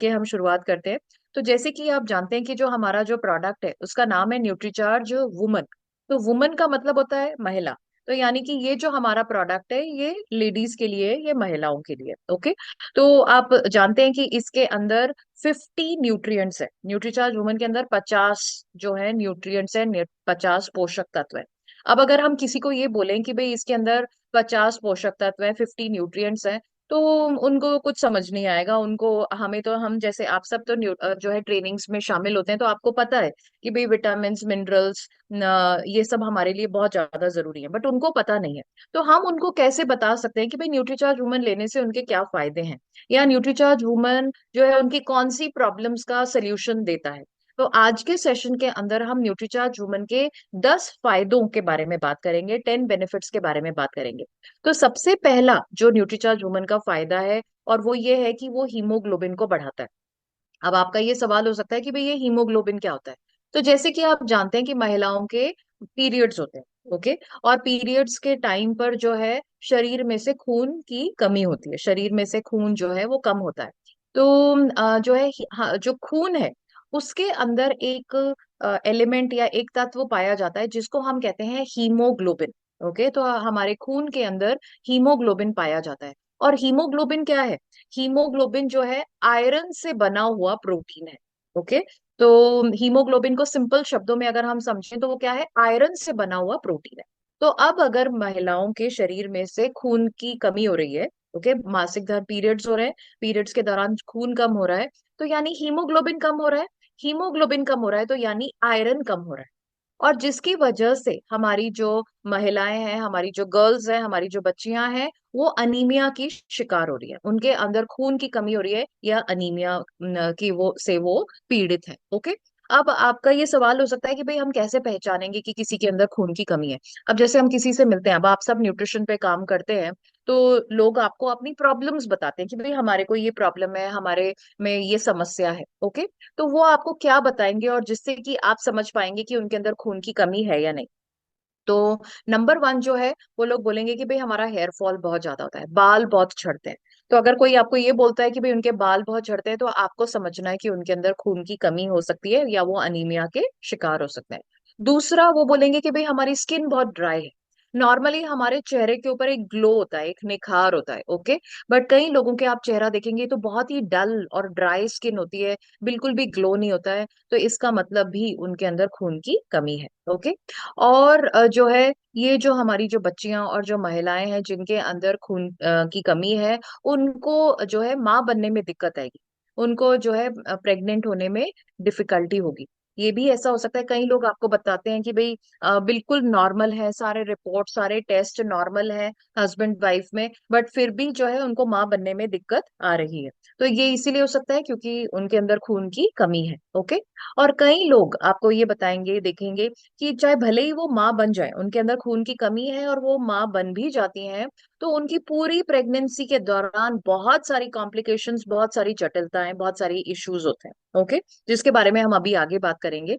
के हम शुरुआत करते हैं। तो जैसे कि आप जानते हैं कि जो हमारा जो प्रोडक्ट है उसका नाम है न्यूट्रीचार्ज वुमन। तो वुमन का मतलब होता है महिला। तो यानी कि ये जो हमारा प्रोडक्ट है ये लेडीज के लिए, ये महिलाओं के लिए। ओके। तो आप जानते हैं कि इसके अंदर 50 न्यूट्रिएंट्स है। न्यूट्रीचार्ज वुमन के अंदर 50 जो है न्यूट्रिएंट्स है, 50 पोषक तत्व है। अब अगर हम किसी को ये बोलें कि भाई इसके अंदर 50 पोषक तत्व है, 50 न्यूट्रिएंट्स है, तो उनको कुछ समझ नहीं आएगा। उनको हमें तो, हम जैसे आप सब तो जो है ट्रेनिंग्स में शामिल होते हैं, तो आपको पता है कि भाई विटामिन मिनरल्स ये सब हमारे लिए बहुत ज्यादा जरूरी है, बट उनको पता नहीं है। तो हम उनको कैसे बता सकते हैं कि भाई न्यूट्रीचार्ज वुमन लेने से उनके क्या फायदे हैं, या न्यूट्रीचार्ज वुमन जो है उनकी कौन सी प्रॉब्लम्स का सोल्यूशन देता है। तो आज के सेशन के अंदर हम न्यूट्रीचार्ज वुमन के 10 फायदों के बारे में बात करेंगे, 10 बेनिफिट्स के बारे में बात करेंगे। तो सबसे पहला जो न्यूट्रीचार्ज वुमन का फायदा है, और वो ये है कि वो हीमोग्लोबिन को बढ़ाता है। अब आपका ये सवाल हो सकता है कि भाई ये हीमोग्लोबिन क्या होता है। तो जैसे कि आप जानते हैं कि महिलाओं के पीरियड्स होते हैं। ओके। और पीरियड्स के टाइम पर जो है शरीर में से खून की कमी होती है, शरीर में से खून जो है वो कम होता है। तो जो है हाँ, जो खून है उसके अंदर एक एलिमेंट या एक तत्व पाया जाता है जिसको हम कहते हैं हीमोग्लोबिन। ओके। तो हमारे खून के अंदर हीमोग्लोबिन पाया जाता है। और हीमोग्लोबिन क्या है? हीमोग्लोबिन जो है आयरन से बना हुआ प्रोटीन है। ओके। तो हीमोग्लोबिन को सिंपल शब्दों में अगर हम समझें तो वो क्या है? आयरन से बना हुआ प्रोटीन है। तो अब अगर महिलाओं के शरीर में से खून की कमी हो रही है, ओके, मासिक धर्म पीरियड्स हो रहे हैं, पीरियड्स के दौरान खून कम हो रहा है, तो यानी हीमोग्लोबिन कम हो रहा है। हीमोग्लोबिन कम हो रहा है तो यानी आयरन कम हो रहा है। और जिसकी वजह से हमारी जो महिलाएं हैं, हमारी जो गर्ल्स हैं, हमारी जो बच्चियां हैं, वो अनीमिया की शिकार हो रही है, उनके अंदर खून की कमी हो रही है, या अनीमिया की वो पीड़ित है। ओके। अब आपका ये सवाल हो सकता है कि भाई हम कैसे पहचानेंगे कि किसी के अंदर खून की कमी है। अब जैसे हम किसी से मिलते हैं, अब आप सब न्यूट्रिशन पे काम करते हैं, तो लोग आपको अपनी प्रॉब्लम्स बताते हैं कि भाई हमारे को ये प्रॉब्लम है, हमारे में ये समस्या है। ओके। तो वो आपको क्या बताएंगे, और जिससे कि आप समझ पाएंगे कि उनके अंदर खून की कमी है या नहीं। तो नंबर वन जो है, वो लोग बोलेंगे कि भाई हमारा हेयर फॉल बहुत ज्यादा होता है, बाल बहुत झड़ते हैं। तो अगर कोई आपको ये बोलता है कि भाई उनके बाल बहुत झड़ते हैं, तो आपको समझना है कि उनके अंदर खून की कमी हो सकती है, या वो अनीमिया के शिकार हो सकते हैं। दूसरा, वो बोलेंगे कि भाई हमारी स्किन बहुत ड्राई है। नॉर्मली हमारे चेहरे के ऊपर एक ग्लो होता है, एक निखार होता है। ओके। बट कई लोगों के आप चेहरा देखेंगे तो बहुत ही डल और ड्राई स्किन होती है, बिल्कुल भी ग्लो नहीं होता है। तो इसका मतलब भी उनके अंदर खून की कमी है। ओके। और जो है, ये जो हमारी जो बच्चियां और जो महिलाएं हैं जिनके अंदर खून की कमी है, उनको जो है माँ बनने में दिक्कत आएगी, उनको जो है प्रेग्नेंट होने में डिफिकल्टी होगी। ये भी ऐसा हो सकता है, कई लोग आपको बताते हैं कि भाई बिल्कुल नॉर्मल है, सारे रिपोर्ट सारे टेस्ट नॉर्मल है हस्बैंड वाइफ में, बट फिर भी जो है उनको माँ बनने में दिक्कत आ रही है। तो ये इसीलिए हो सकता है क्योंकि उनके अंदर खून की कमी है। ओके। और कई लोग आपको ये बताएंगे, देखेंगे कि चाहे भले ही वो माँ बन जाए, उनके अंदर खून की कमी है और वो माँ बन भी जाती हैं, तो उनकी पूरी प्रेगनेंसी के दौरान बहुत सारी कॉम्प्लिकेशंस, बहुत सारी जटिलताएं, बहुत सारी इश्यूज होते हैं। ओके। जिसके बारे में हम अभी आगे बात करेंगे।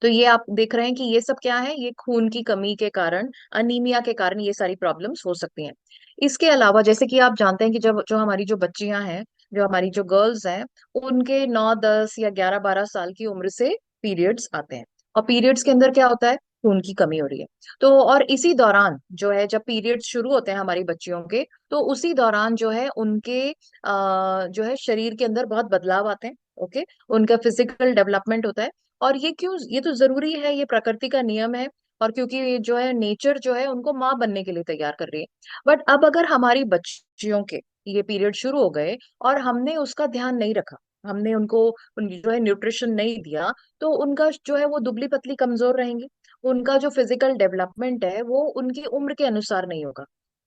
तो ये आप देख रहे हैं कि ये सब क्या है, ये खून की कमी के कारण, अनीमिया के कारण ये सारी प्रॉब्लम्स हो सकती हैं। इसके अलावा जैसे कि आप जानते हैं कि जब जो हमारी जो बच्चियां हैं, जो हमारी जो गर्ल्स हैं, उनके 9, 10 या 11, 12 साल की उम्र से पीरियड्स आते हैं। और पीरियड्स के अंदर क्या होता है? खून की कमी हो रही है। तो और इसी दौरान जो है, जब पीरियड्स शुरू होते हैं हमारी बच्चियों के, तो उसी दौरान जो है उनके जो है शरीर के अंदर बहुत बदलाव आते हैं। ओके। उनका फिजिकल डेवलपमेंट होता है। और ये क्यों, ये तो जरूरी है, ये प्रकृति का नियम है। और क्योंकि ये जो है नेचर जो है उनको माँ बनने के लिए तैयार कर रही है। बट अब अगर हमारी बच्चियों के ये पीरियड शुरू हो गए और हमने उसका ध्यान नहीं रखा, हमने उनको जो है न्यूट्रिशन नहीं दिया, तो उनका जो है वो दुबली पतली कमजोर रहेंगी। उनका जो फिजिकल डेवलपमेंट है वो उनकी उम्र के अनुसार नहीं होगा,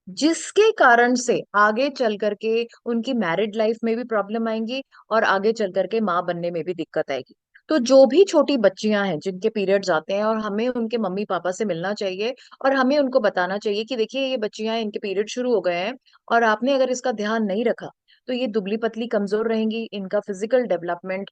जिसके कारण से आगे चल करके उनकी मैरिड लाइफ में भी प्रॉब्लम आएंगी, और आगे चल करके माँ बनने में भी दिक्कत आएगी। तो जो भी छोटी बच्चियां हैं जिनके पीरियड्स आते हैं, और हमें उनके मम्मी पापा से मिलना चाहिए, और हमें उनको बताना चाहिए कि देखिए ये बच्चियां हैं, इनके पीरियड शुरू हो गए हैं, और आपने अगर इसका ध्यान नहीं रखा, तो ये दुबली पतली कमजोर रहेंगी। इनका फिजिकल डेवलपमेंट,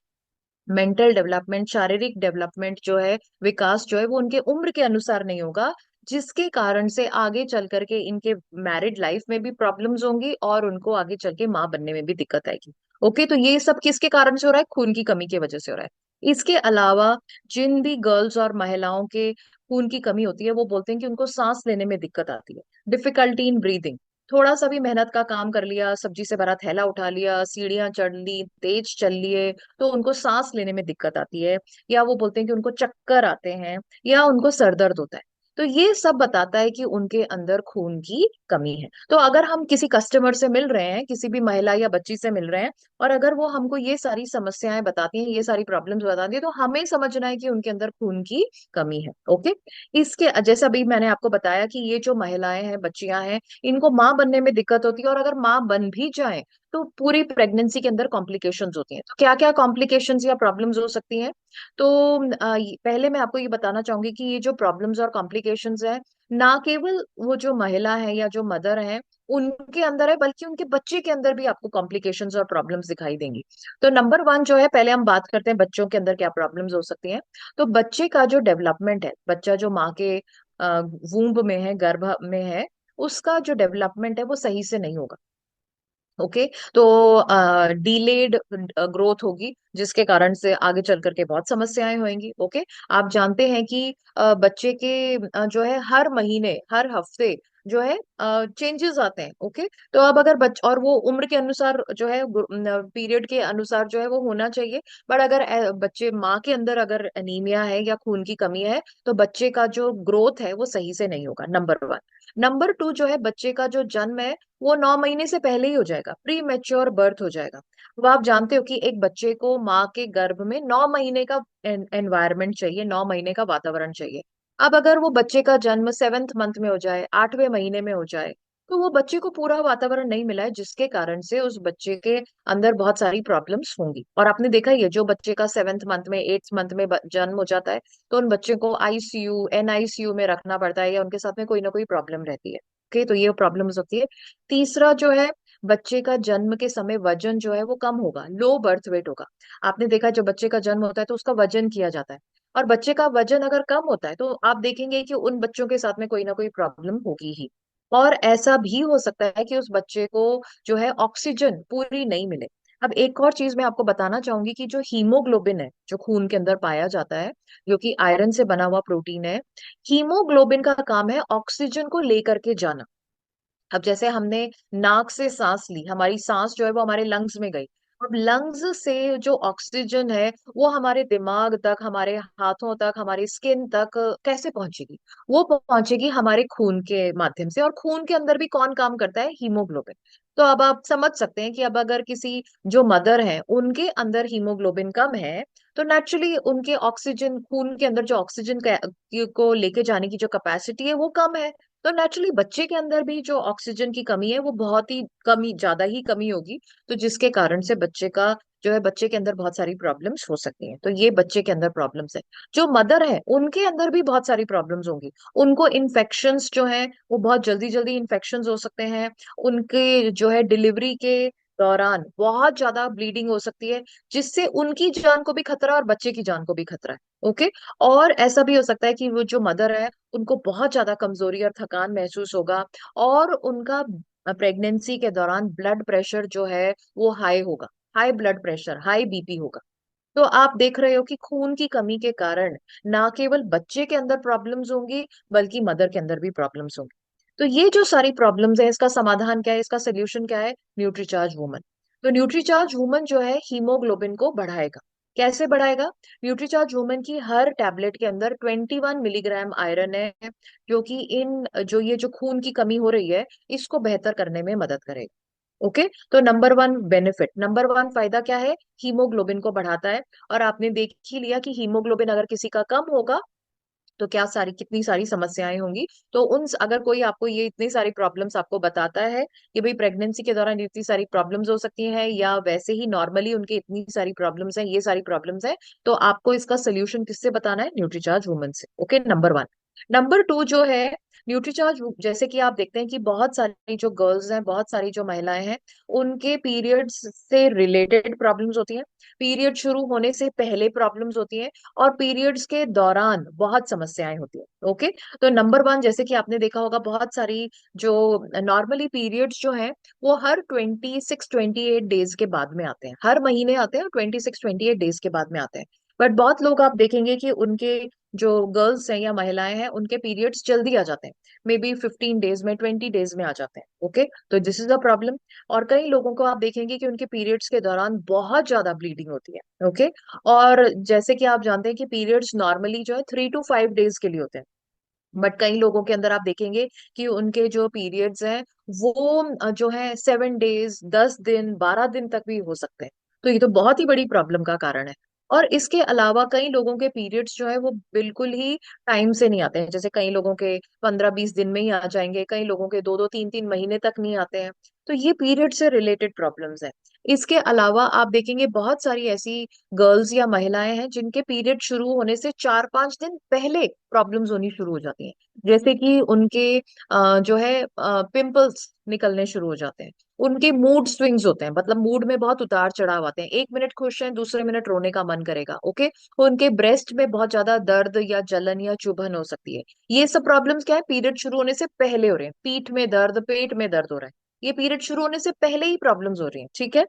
मेंटल डेवलपमेंट, शारीरिक डेवलपमेंट जो है, विकास जो है, वो उनके उम्र के अनुसार नहीं होगा, जिसके कारण से आगे चल करके इनके मैरिड लाइफ में भी प्रॉब्लम्स होंगी, और उनको आगे चल के माँ बनने में भी दिक्कत आएगी। ओके, तो ये सब किसके कारण से हो रहा है? खून की कमी की वजह से हो रहा है। इसके अलावा जिन भी गर्ल्स और महिलाओं के खून की कमी होती है, वो बोलते हैं कि उनको सांस लेने में दिक्कत आती है, डिफिकल्टी इन ब्रीदिंग। थोड़ा सा भी मेहनत का काम कर लिया, सब्जी से भरा थैला उठा लिया, सीढ़ियां चढ़ ली, तेज चल लिए, तो उनको सांस लेने में दिक्कत आती है। या वो बोलते हैं कि उनको चक्कर आते हैं, या उनको सर दर्द होता है। तो ये सब बताता है कि उनके अंदर खून की कमी है। तो अगर हम किसी कस्टमर से मिल रहे हैं, किसी भी महिला या बच्ची से मिल रहे हैं, और अगर वो हमको ये सारी समस्याएं बताती हैं, ये सारी प्रॉब्लम्स बताती है, तो हमें समझना है कि उनके अंदर खून की कमी है। ओके, इसके जैसे अभी मैंने आपको बताया कि ये जो महिलाएं हैं, बच्चियां हैं, इनको माँ बनने में दिक्कत होती है, और अगर माँ बन भी जाए तो पूरी प्रेगनेंसी के अंदर कॉम्प्लिकेशंस होती हैं। तो क्या क्या कॉम्प्लिकेशंस या प्रॉब्लम्स हो सकती हैं? तो पहले मैं आपको ये बताना चाहूंगी कि ये जो प्रॉब्लम्स और कॉम्प्लिकेशंस है, ना केवल वो जो महिला है या जो मदर है उनके अंदर है, बल्कि उनके बच्चे के अंदर भी आपको कॉम्प्लिकेशंस और प्रॉब्लम्स दिखाई देंगी। तो नंबर वन जो है, पहले हम बात करते हैं बच्चों के अंदर क्या प्रॉब्लम्स हो सकती हैं। तो बच्चे का जो डेवलपमेंट है, बच्चा जो माँ के वूम्ब में है, गर्भ में है, उसका जो डेवलपमेंट है वो सही से नहीं होगा। ओके, तो डिलेड ग्रोथ होगी, जिसके कारण से आगे चल करके बहुत समस्याएं होंगी। ओके, आप जानते हैं कि बच्चे के जो है हर महीने, हर हफ्ते जो है चेंजेस आते हैं। ओके, तो अब अगर बच और वो उम्र के अनुसार जो है, पीरियड के अनुसार जो है वो होना चाहिए। बट अगर बच्चे माँ के अंदर अगर एनीमिया है या खून की कमी है, तो बच्चे का जो ग्रोथ है वो सही से नहीं होगा, नंबर वन। नंबर टू जो है, बच्चे का जो जन्म है वो 9 महीने से पहले ही हो जाएगा, प्री मेच्योर बर्थ हो जाएगा। वो आप जानते हो कि एक बच्चे को माँ के गर्भ में 9 महीने का एनवायरनमेंट चाहिए, 9 महीने का वातावरण चाहिए। अब अगर वो बच्चे का जन्म 7th मंथ में हो जाए, 8वें महीने में हो जाए, तो वो बच्चे को पूरा वातावरण नहीं मिला है, जिसके कारण से उस बच्चे के अंदर बहुत सारी प्रॉब्लम्स होंगी। और आपने देखा ही है, जो बच्चे का 7th मंथ में, 8th मंथ में जन्म हो जाता है, तो उन बच्चों को आईसीयू, एनआईसीयू में रखना पड़ता है, या उनके साथ में कोई ना कोई प्रॉब्लम रहती है। ओके, तो ये प्रॉब्लम हो सकती है। तीसरा जो है, बच्चे का जन्म के समय वजन जो है वो कम होगा, लो बर्थ वेट होगा। आपने देखा, जब बच्चे का जन्म होता है तो उसका वजन किया जाता है, और बच्चे का वजन अगर कम होता है तो आप देखेंगे कि उन बच्चों के साथ में कोई ना कोई प्रॉब्लम होगी ही। और ऐसा भी हो सकता है कि उस बच्चे को जो है ऑक्सीजन पूरी नहीं मिले। अब एक और चीज मैं आपको बताना चाहूंगी कि जो हीमोग्लोबिन है, जो खून के अंदर पाया जाता है, जो कि आयरन से बना हुआ प्रोटीन है, हीमोग्लोबिन का काम है ऑक्सीजन को लेकर के जाना। अब जैसे हमने नाक से सांस ली, हमारी सांस जो है वो हमारे लंग्स में गई। अब लंग्स से जो ऑक्सीजन है वो हमारे दिमाग तक, हमारे हाथों तक, हमारे स्किन तक कैसे पहुंचेगी? वो पहुंचेगी हमारे खून के माध्यम से, और खून के अंदर भी कौन काम करता है? हीमोग्लोबिन। तो अब आप समझ सकते हैं कि अब अगर किसी जो मदर है उनके अंदर हीमोग्लोबिन कम है, तो नेचुरली उनके ऑक्सीजन, खून के अंदर जो ऑक्सीजन को लेके जाने की जो कैपेसिटी है वो कम है। तो नेचुरली बच्चे के अंदर भी जो ऑक्सीजन की कमी है वो बहुत ही कमी, ज्यादा ही कमी होगी। तो जिसके कारण से बच्चे का जो है, बच्चे के अंदर बहुत सारी प्रॉब्लम्स हो सकती हैं। तो ये बच्चे के अंदर प्रॉब्लम्स है। जो मदर है उनके अंदर भी बहुत सारी प्रॉब्लम्स होंगी। उनको इन्फेक्शंस जो है वो बहुत जल्दी जल्दी इन्फेक्शंस हो सकते हैं। उनके जो है डिलीवरी के दौरान बहुत ज्यादा ब्लीडिंग हो सकती है, जिससे उनकी जान को भी खतरा और बच्चे की जान को भी खतरा है। ओके, और ऐसा भी हो सकता है कि वो जो मदर है उनको बहुत ज्यादा कमजोरी और थकान महसूस होगा, और उनका प्रेगनेंसी के दौरान ब्लड प्रेशर जो है वो हाई होगा, high blood pressure, high BP होगा। तो आप देख रहे हो कि खून की कमी के कारण ना केवल बच्चे के अंदर प्रॉब्लम्स होंगी, बल्कि मदर के अंदर भी प्रॉब्लम्स होंगी। तो ये जो सारी प्रॉब्लम्स है, इसका समाधान क्या है, इसका सोल्यूशन क्या है? Nutricharge woman. तो न्यूट्रीचार्ज वुमन जो है हीमोग्लोबिन को बढ़ाएगा। कैसे बढ़ाएगा? न्यूट्रीचार्ज वुमन की हर टैबलेट के अंदर 21 मिलीग्राम आयरन है, जो कि इन जो ये जो खून की कमी हो रही है, इसको बेहतर करने में मदद करेगा। ओके, तो number one benefit, number one फायदा क्या है? हीमोग्लोबिन को बढ़ाता है। और आपने देख ही लिया कि हीमोग्लोबिन अगर किसी का कम होगा तो क्या सारी, कितनी सारी समस्याएं होंगी। तो उन, अगर कोई आपको ये इतनी सारी प्रॉब्लम्स आपको बताता है कि भाई प्रेगनेंसी के दौरान इतनी सारी प्रॉब्लम्स हो सकती हैं, या वैसे ही नॉर्मली उनके इतनी सारी प्रॉब्लम्स हैं, ये सारी प्रॉब्लम्स हैं, तो आपको इसका सोल्यूशन किससे बताना है? न्यूट्रीचार्ज वुमन से। Okay, number one. Number two जो है, न्यूट्रीचार्ज जैसे कि आप देखते हैं कि बहुत सारी जो गर्ल्स हैं, बहुत सारी जो महिलाएं हैं, उनके पीरियड्स से रिलेटेड प्रॉब्लम्स होती हैं, पीरियड शुरू होने से पहले प्रॉब्लम्स होती हैं, और पीरियड्स के दौरान बहुत समस्याएं होती हैं। ओके। तो नंबर वन, जैसे कि आपने देखा होगा, बहुत सारी जो नॉर्मली पीरियड्स जो हैं वो हर 26-28 डेज के बाद में आते हैं, हर महीने आते हैं और 26-28 डेज के बाद में आते हैं। बट बहुत लोग आप देखेंगे कि उनके जो गर्ल्स हैं या महिलाएं हैं, उनके पीरियड्स जल्दी आ जाते हैं, मे बी 15 डेज में, 20 डेज में आ जाते हैं। ओके। तो दिस इज अ प्रॉब्लम। और कई लोगों को आप देखेंगे कि उनके पीरियड्स के दौरान बहुत ज्यादा ब्लीडिंग होती है। ओके। और जैसे कि आप जानते हैं कि पीरियड्स नॉर्मली जो है 3 to 5 डेज के लिए होते हैं, बट कई लोगों के अंदर आप देखेंगे कि उनके जो पीरियड्स हैं वो जो है 7 डेज, 10 दिन, 12 दिन तक भी हो सकते हैं। तो ये तो बहुत ही बड़ी प्रॉब्लम का कारण है। और इसके अलावा कई लोगों के पीरियड्स जो है वो बिल्कुल ही टाइम से नहीं आते हैं, जैसे कई लोगों के 15-20 दिन में ही आ जाएंगे, कई लोगों के 2-2, 3-3 महीने तक नहीं आते हैं। तो ये पीरियड से रिलेटेड प्रॉब्लम्स है। इसके अलावा आप देखेंगे बहुत सारी ऐसी गर्ल्स या महिलाएं हैं जिनके पीरियड शुरू होने से 4-5 दिन पहले प्रॉब्लम्स होनी शुरू हो जाती हैं। जैसे कि उनके जो है पिंपल्स निकलने शुरू हो जाते हैं, उनके मूड स्विंग्स होते हैं, मतलब मूड में बहुत उतार चढ़ाव आते हैं, 1 मिनट खुश हैं, दूसरे मिनट रोने का मन करेगा। ओके। उनके ब्रेस्ट में बहुत ज्यादा दर्द या जलन या चुभन हो सकती है। ये सब प्रॉब्लम्स क्या है, पीरियड शुरू होने से पहले हो रहे हैं। पीठ में दर्द, पेट में दर्द हो रहा है, ये पीरियड शुरू होने से पहले ही प्रॉब्लम्स हो रही हैं। ठीक है।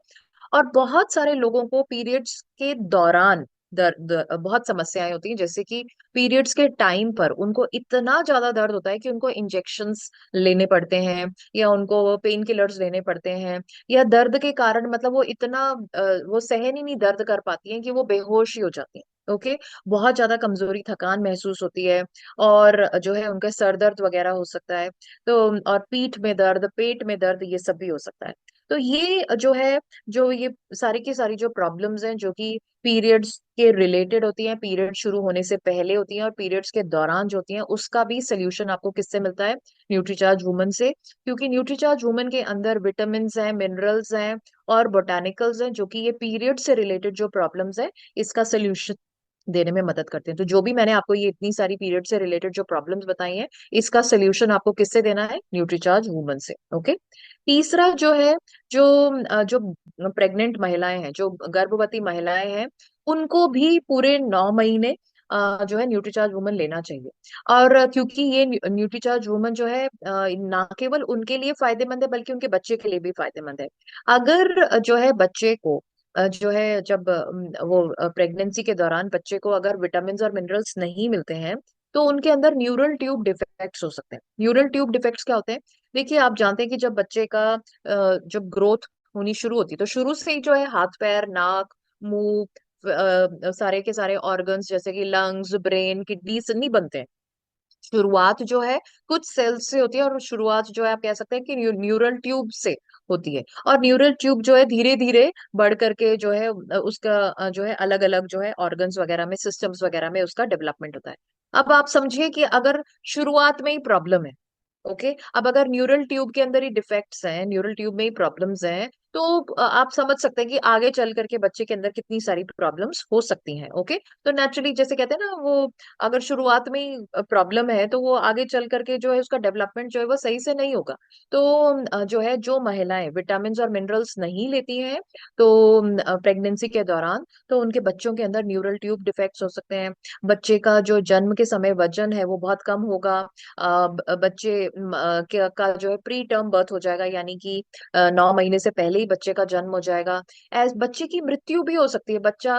और बहुत सारे लोगों को पीरियड्स के दौरान दर्द, बहुत समस्याएं होती हैं, जैसे कि पीरियड्स के टाइम पर उनको इतना ज्यादा दर्द होता है कि उनको इंजेक्शंस लेने पड़ते हैं, या उनको पेन किलर्स लेने पड़ते हैं, या दर्द के कारण मतलब वो इतना वो सहन ही नहीं दर्द कर पाती हैं कि वो बेहोश ही हो जाती हैं। ओके। बहुत ज्यादा कमजोरी, थकान महसूस होती है, और जो है उनका सर दर्द वगैरह हो सकता है। तो और पीठ में दर्द, पेट में दर्द, ये सब भी हो सकता है। तो ये जो है, जो ये सारी की सारी जो प्रॉब्लम्स हैं जो कि पीरियड्स के रिलेटेड होती हैं, पीरियड शुरू होने से पहले होती हैं और पीरियड्स के दौरान जो होती हैं, उसका भी सोल्यूशन आपको किससे मिलता है? न्यूट्रीचार्ज वुमन से। क्योंकि न्यूट्रीचार्ज वुमन के अंदर विटामिन हैं, मिनरल्स हैं और बोटानिकल्स हैं, जो कि ये पीरियड से रिलेटेड जो प्रॉब्लम्स है इसका सोल्यूशन देने में मदद करते हैं। तो जो भी मैंने आपको ये इतनी सारी पीरियड से रिलेटेड जो प्रॉब्लम्स बताई हैं, इसका सोल्यूशन आपको किससे देना है? न्यूट्रीचार्ज वुमन से। ओके। तीसरा जो है, जो जो प्रेग्नेंट महिलाएं हैं, जो गर्भवती महिलाएं हैं, उनको भी पूरे 9 महीने जो है न्यूट्रीचार्ज वुमन लेना चाहिए। और क्योंकि ये न्यूट्रीचार्ज वुमन जो है ना केवल उनके लिए फायदेमंद है, बल्कि उनके बच्चे के लिए भी फायदेमंद है। अगर जो है बच्चे को जो है जब वो प्रेगनेंसी के दौरान बच्चे को अगर विटामिन और मिनरल्स नहीं मिलते हैं, तो उनके अंदर न्यूरल ट्यूब डिफेक्ट्स हो सकते हैं। न्यूरल ट्यूब डिफेक्ट्स क्या होते हैं? देखिए, आप जानते हैं कि जब बच्चे का जब ग्रोथ होनी शुरू होती है, तो शुरू से ही जो है हाथ पैर, नाक, मुंह, सारे के सारे ऑर्गन्स जैसे कि लंग्स, ब्रेन, किडनीज नहीं बनते हैं। शुरुआत जो है कुछ सेल्स से होती है, और शुरुआत जो है आप कह सकते हैं कि न्यूरल ट्यूब से होती है। और न्यूरल ट्यूब जो है धीरे धीरे बढ़ करके जो है उसका जो है अलग अलग जो है ऑर्गन्स वगैरह में, सिस्टम्स वगैरह में उसका डेवलपमेंट होता है। अब आप समझिए कि अगर शुरुआत में ही प्रॉब्लम है, ओके, अब अगर न्यूरल ट्यूब के अंदर ही डिफेक्ट्स हैं, न्यूरल ट्यूब में ही प्रॉब्लम्स हैं, तो आप समझ सकते हैं कि आगे चल करके बच्चे के अंदर कितनी सारी प्रॉब्लम्स हो सकती हैं। ओके। तो नेचुरली जैसे कहते हैं ना, वो अगर शुरुआत में ही प्रॉब्लम है तो वो आगे चल करके जो है उसका डेवलपमेंट जो है वो सही से नहीं होगा। तो जो है, जो महिलाएं विटामिन और मिनरल्स नहीं लेती हैं तो प्रेगनेंसी के दौरान, तो उनके बच्चों के अंदर न्यूरल ट्यूब डिफेक्ट्स हो सकते हैं। बच्चे का जो जन्म के समय वजन है वो बहुत कम होगा। बच्चे का जो है प्री टर्म बर्थ हो जाएगा, यानी कि 9 महीने से पहले ही बच्चे का जन्म हो जाएगा। एज बच्चे की मृत्यु भी हो सकती है, बच्चा